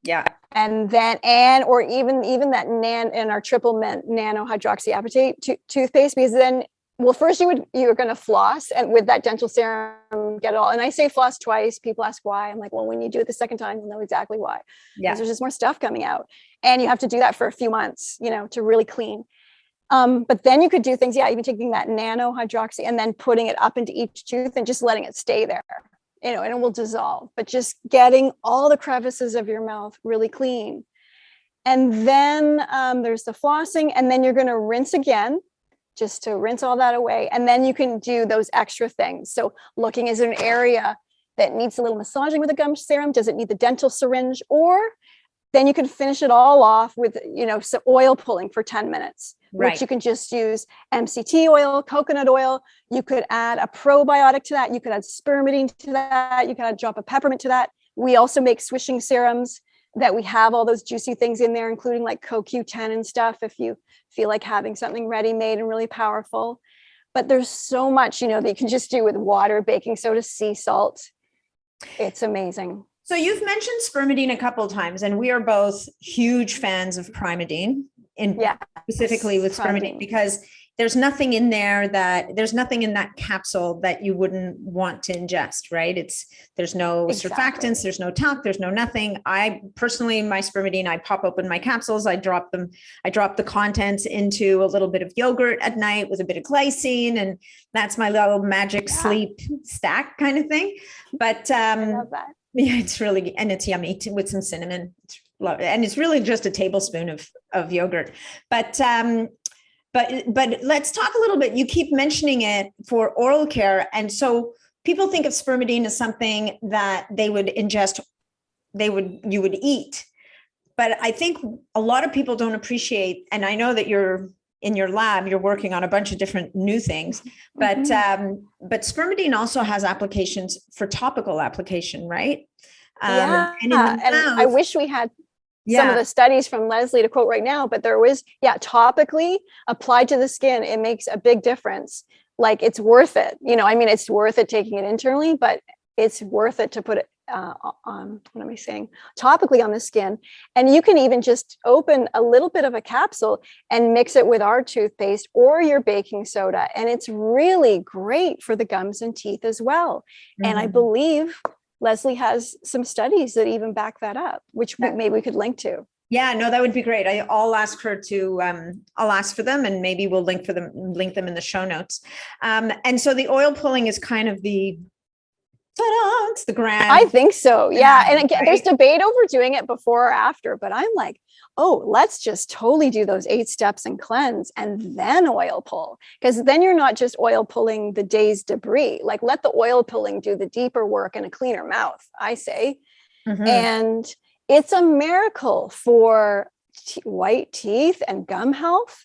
Yeah. And then, or even that in our triple mint nano hydroxyapatite toothpaste, because then, well, first you're going to floss and with that dental serum, get it all. And I say floss twice. People ask why. I'm like, well, when you do it the second time, you'll know exactly why. Because there's just more stuff coming out. And you have to do that for a few months, to really clean. But then you could do things, even taking that nano hydroxy and then putting it up into each tooth and just letting it stay there, and it will dissolve, but just getting all the crevices of your mouth really clean. And then there's the flossing, and then you're going to rinse again, just to rinse all that away. And then you can do those extra things. So looking, is there an area that needs a little massaging with a gum serum? Does it need the dental syringe? Or then you can finish it all off with, some oil pulling for 10 minutes, which you can just use MCT oil, coconut oil. You could add a probiotic to that. You could add spermidine to that. You could add a drop of peppermint to that. We also make swishing serums that we have all those juicy things in there, including like CoQ10 and stuff, if you feel like having something ready-made and really powerful. But there's so much, that you can just do with water, baking soda, sea salt. It's amazing. So you've mentioned spermidine a couple of times, and we are both huge fans of Primadine, specifically with spermidine, because there's nothing in that capsule that you wouldn't want to ingest, right? There's no surfactants, there's no talc, there's no nothing. I personally, my spermidine, I pop open my capsules, I drop the contents into a little bit of yogurt at night with a bit of glycine, and that's my little magic sleep stack kind of thing. But I love that. Yeah, it's really, and it's yummy with some cinnamon. And it's really just a tablespoon of yogurt. But let's talk a little bit. You keep mentioning it for oral care. And so people think of spermidine as something that they would ingest, you would eat. But I think a lot of people don't appreciate, and I know that you're in your lab, you're working on a bunch of different new things, but spermidine also has applications for topical application, right? And I wish we had some of the studies from Leslie to quote right now, but there was, topically applied to the skin, it makes a big difference. Like it's worth it. It's worth it taking it internally, but it's worth it to put it what am I saying? Topically on the skin. And you can even just open a little bit of a capsule and mix it with our toothpaste or your baking soda. And it's really great for the gums and teeth as well. And I believe Leslie has some studies that even back that up, which maybe we could link to. Yeah, no, that would be great. I'll ask her to, I'll ask for them, and maybe we'll link them in the show notes. And so the oil pulling is kind of it's the grand. I think so. Yeah. And again, right? There's debate over doing it before or after, but I'm like, oh, let's just totally do those 8 steps and cleanse and then oil pull. Because then you're not just oil pulling the day's debris. Like, let the oil pulling do the deeper work and a cleaner mouth, I say. And it's a miracle for white teeth and gum health.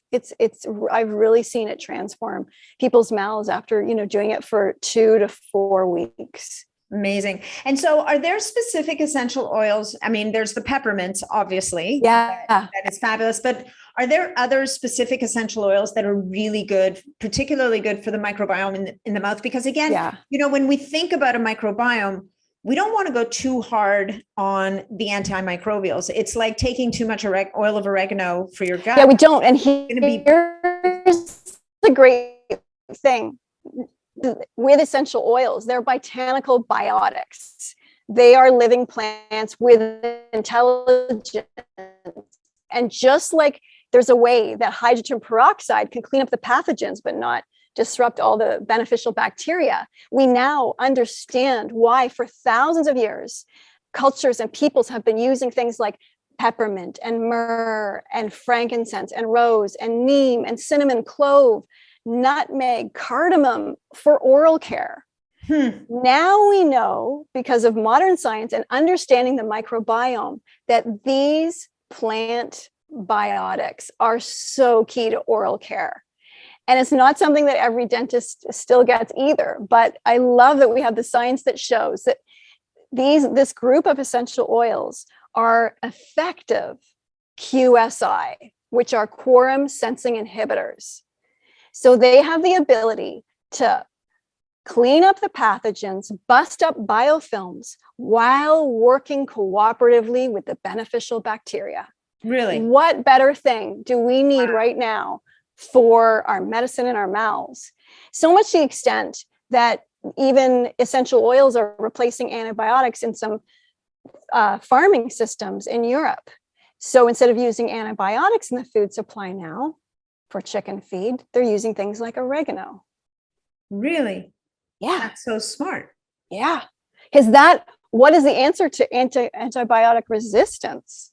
I've really seen it transform people's mouths after, doing it for 2 to 4 weeks. Amazing. And so are there specific essential oils? I mean, there's the peppermint, obviously. Yeah. That is fabulous. But are there other specific essential oils that are really good, particularly good for the microbiome in the mouth? Because again, when we think about a microbiome, we don't want to go too hard on the antimicrobials. It's like taking too much oil of oregano for your gut. Yeah, we don't. And here's the great thing. With essential oils, they're botanical biotics. They are living plants with intelligence. And just like there's a way that hydrogen peroxide can clean up the pathogens, but not disrupt all the beneficial bacteria, we now understand why for thousands of years, cultures and peoples have been using things like peppermint and myrrh and frankincense and rose and neem and cinnamon, clove, nutmeg, cardamom for oral care. Now we know, because of modern science and understanding the microbiome, that these plant biotics are so key to oral care. And it's not something that every dentist still gets either. But I love that we have the science that shows that this group of essential oils are effective QSI, which are quorum sensing inhibitors. So they have the ability to clean up the pathogens, bust up biofilms while working cooperatively with the beneficial bacteria. Really? What better thing do we need right now for our medicine in our mouths? So much to the extent that even essential oils are replacing antibiotics in some farming systems in Europe. So instead of using antibiotics in the food supply now for chicken feed, they're using things like oregano. Really? Yeah. That's so smart. Yeah. Because what is the answer to antibiotic resistance?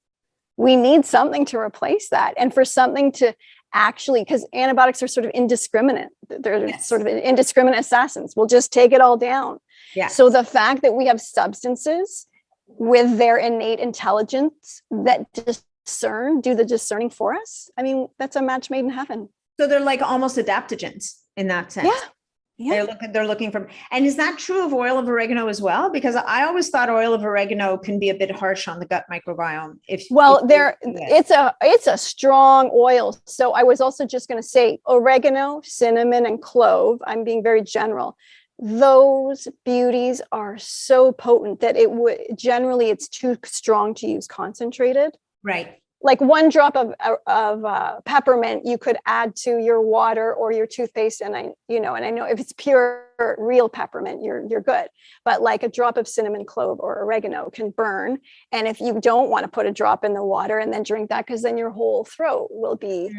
We need something to replace that. And for something to actually, because antibiotics are sort of indiscriminate. They're sort of indiscriminate assassins. We'll just take it all down. Yeah. So the fact that we have substances with their innate intelligence that do the discerning for us, I mean, that's a match made in heaven. So they're like almost adaptogens in that sense. Yeah. Yeah. They're looking for, and is that true of oil of oregano as well? Because I always thought oil of oregano can be a bit harsh on the gut microbiome. It's a strong oil. So I was also just going to say oregano, cinnamon, and clove. I'm being very general. Those beauties are so potent that it's too strong to use concentrated. Right. Like 1 drop of peppermint you could add to your water or your toothpaste, and I know if it's pure real peppermint, you're good. But like a drop of cinnamon, clove, or oregano can burn. And if you don't want to put a drop in the water and then drink that, because then your whole throat will be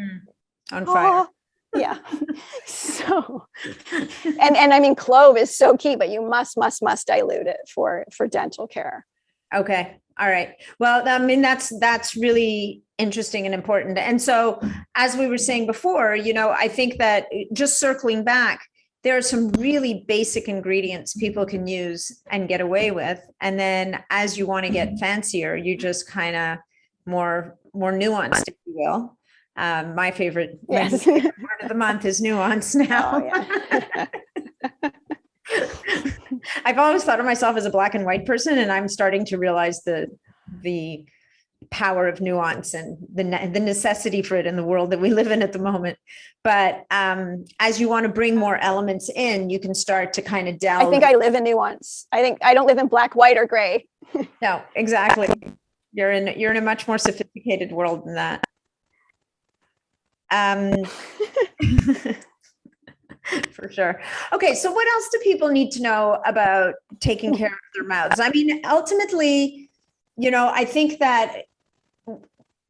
on fire. Yeah. So, and I mean, clove is so key, but you must dilute it for dental care. Okay. All right. Well, I mean, that's really interesting and important. And so, as we were saying before, I think that just circling back, there are some really basic ingredients people can use and get away with. And then as you want to get fancier, you just kind of more nuanced, if you will. My favorite part of the month is nuance now. Oh, yeah. I've always thought of myself as a black and white person, and I'm starting to realize the power of nuance and the necessity for it in the world that we live in at the moment. But as you want to bring more elements in, you can start to kind of delve. I think I live in nuance. I think I don't live in black, white, or gray. No, exactly. You're in a much more sophisticated world than that. For sure. Okay, so what else do people need to know about taking care of their mouths? I mean, ultimately, I think that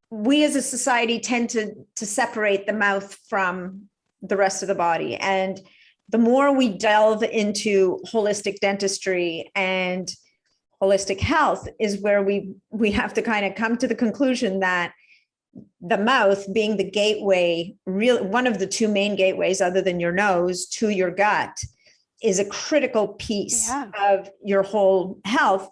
we as a society tend to separate the mouth from the rest of the body. And the more we delve into holistic dentistry and holistic health is where we have to kind of come to the conclusion that the mouth being the gateway, one of the two main gateways other than your nose to your gut, is a critical piece of your whole health.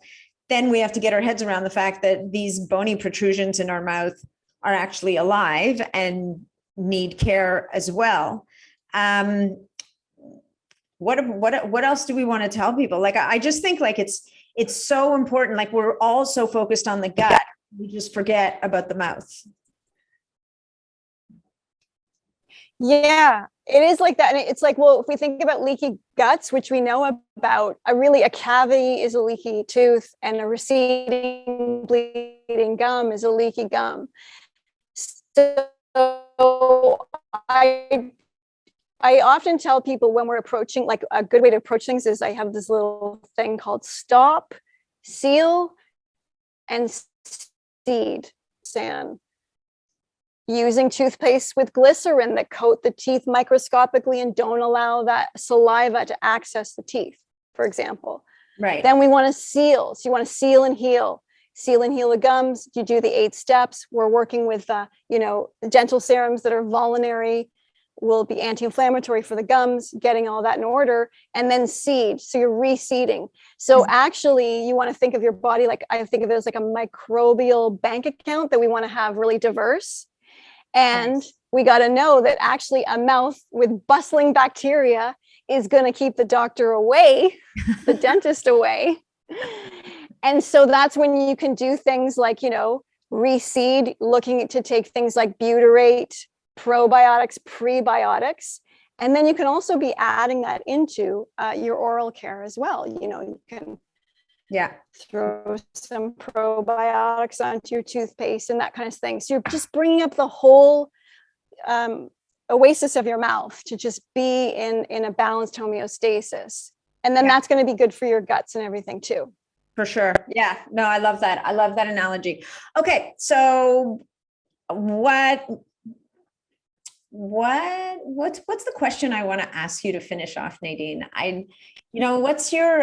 Then we have to get our heads around the fact that these bony protrusions in our mouth are actually alive and need care as well. What else do we want to tell people? Like, I just think like it's so important. Like, we're all so focused on the gut, we just forget about the mouth. Yeah, it is like that. And it's like, well, if we think about leaky guts, which we know about, a cavity is a leaky tooth, and a receding, bleeding gum is a leaky gum. So I often tell people when we're approaching, like a good way to approach things is I have this little thing called stop, seal, and seed, San. Using toothpaste with glycerin that coat the teeth microscopically and don't allow that saliva to access the teeth, for example. Right. Then we want to seal. So you want to seal and heal. Seal and heal the gums. You do the 8 steps. We're working with, dental serums that are vulnerary, will be anti-inflammatory for the gums, getting all that in order, and then seed. So you're reseeding. So actually, you want to think of your body like, I think of it as like a microbial bank account that we want to have really diverse. And we got to know that actually a mouth with bustling bacteria is going to keep the doctor away, the dentist away. And so that's when you can do things like, reseed, looking to take things like butyrate, probiotics, prebiotics. And then you can also be adding that into your oral care as well. You can throw some probiotics onto your toothpaste and that kind of thing. So you're just bringing up the whole oasis of your mouth to just be in a balanced homeostasis. And then that's going to be good for your guts and everything too. For sure. Yeah. No, I love that. I love that analogy. Okay. So what's the question I want to ask you to finish off, Nadine? What's your,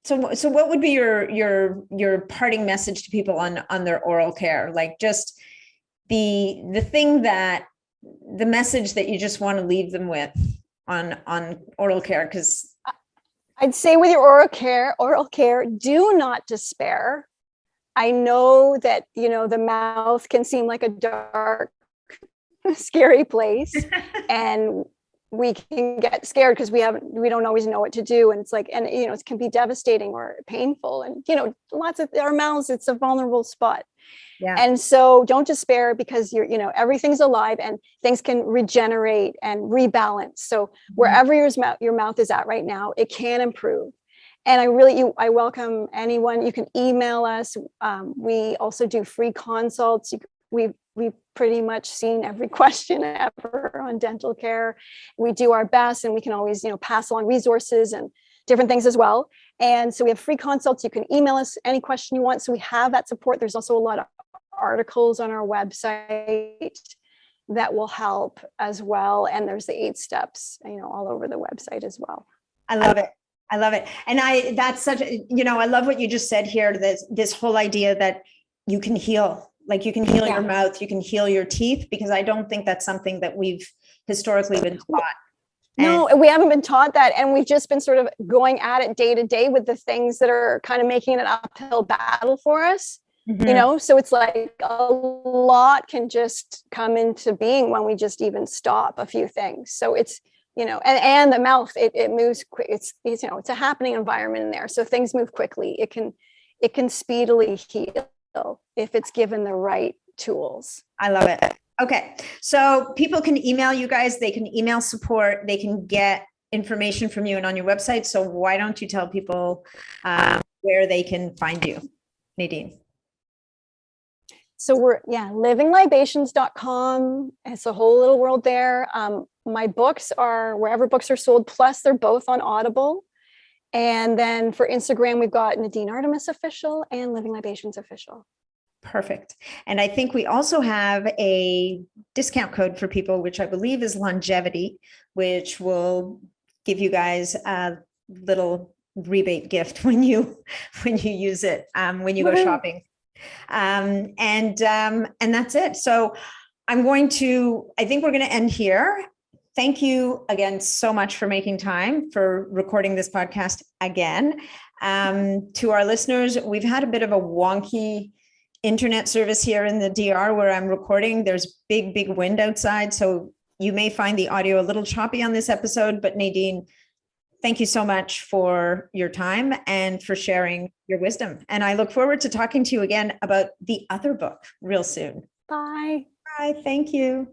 so what would be your parting message to people on their oral care? Like, just the message that you just want to leave them with on oral care? Because I'd say with your oral care, do not despair. I know that, the mouth can seem like a dark, scary place, and we can get scared because we don't always know what to do. And it's like, and, it can be devastating or painful. And, lots of our mouths, it's a vulnerable spot. Yeah. And so don't despair, because everything's alive and things can regenerate and rebalance. So wherever your mouth is at right now, it can improve. And I welcome anyone. You can email us. We also do free consults. We've pretty much seen every question ever on dental care. We do our best, and we can always, pass along resources and different things as well. And so we have free consults. You can email us any question you want. So we have that support. There's also a lot of articles on our website that will help as well. And there's the 8 steps, all over the website as well. I love it. I love it. And that's such, I love what you just said here, this whole idea that you can heal. Like, you can heal your mouth, you can heal your teeth, because I don't think that's something that we've historically been taught. No, we haven't been taught that. And we've just been sort of going at it day to day with the things that are kind of making it an uphill battle for us, so it's like a lot can just come into being when we just even stop a few things. So it's, and the mouth, it moves quick. It's a happening environment in there. So things move quickly. It can speedily heal. if it's given the right tools. I love it. Okay. So people can email you guys, they can email support, they can get information from you and on your website. So why don't you tell people where they can find you, Nadine? So we're, livinglibations.com. It's a whole little world there. My books are wherever books are sold, plus they're both on Audible. And then for Instagram, we've got Nadine Artemis Official and Living Libations Official. Perfect. And I think we also have a discount code for people, which I believe is longevity, which will give you guys a little rebate gift when you use it, when you go shopping. And that's it. So I think we're going to end here. Thank you again so much for making time for recording this podcast again. To our listeners, we've had a bit of a wonky internet service here in the DR where I'm recording. There's big wind outside, so you may find the audio a little choppy on this episode, but Nadine, thank you so much for your time and for sharing your wisdom. And I look forward to talking to you again about the other book real soon. Bye. Bye. Thank you.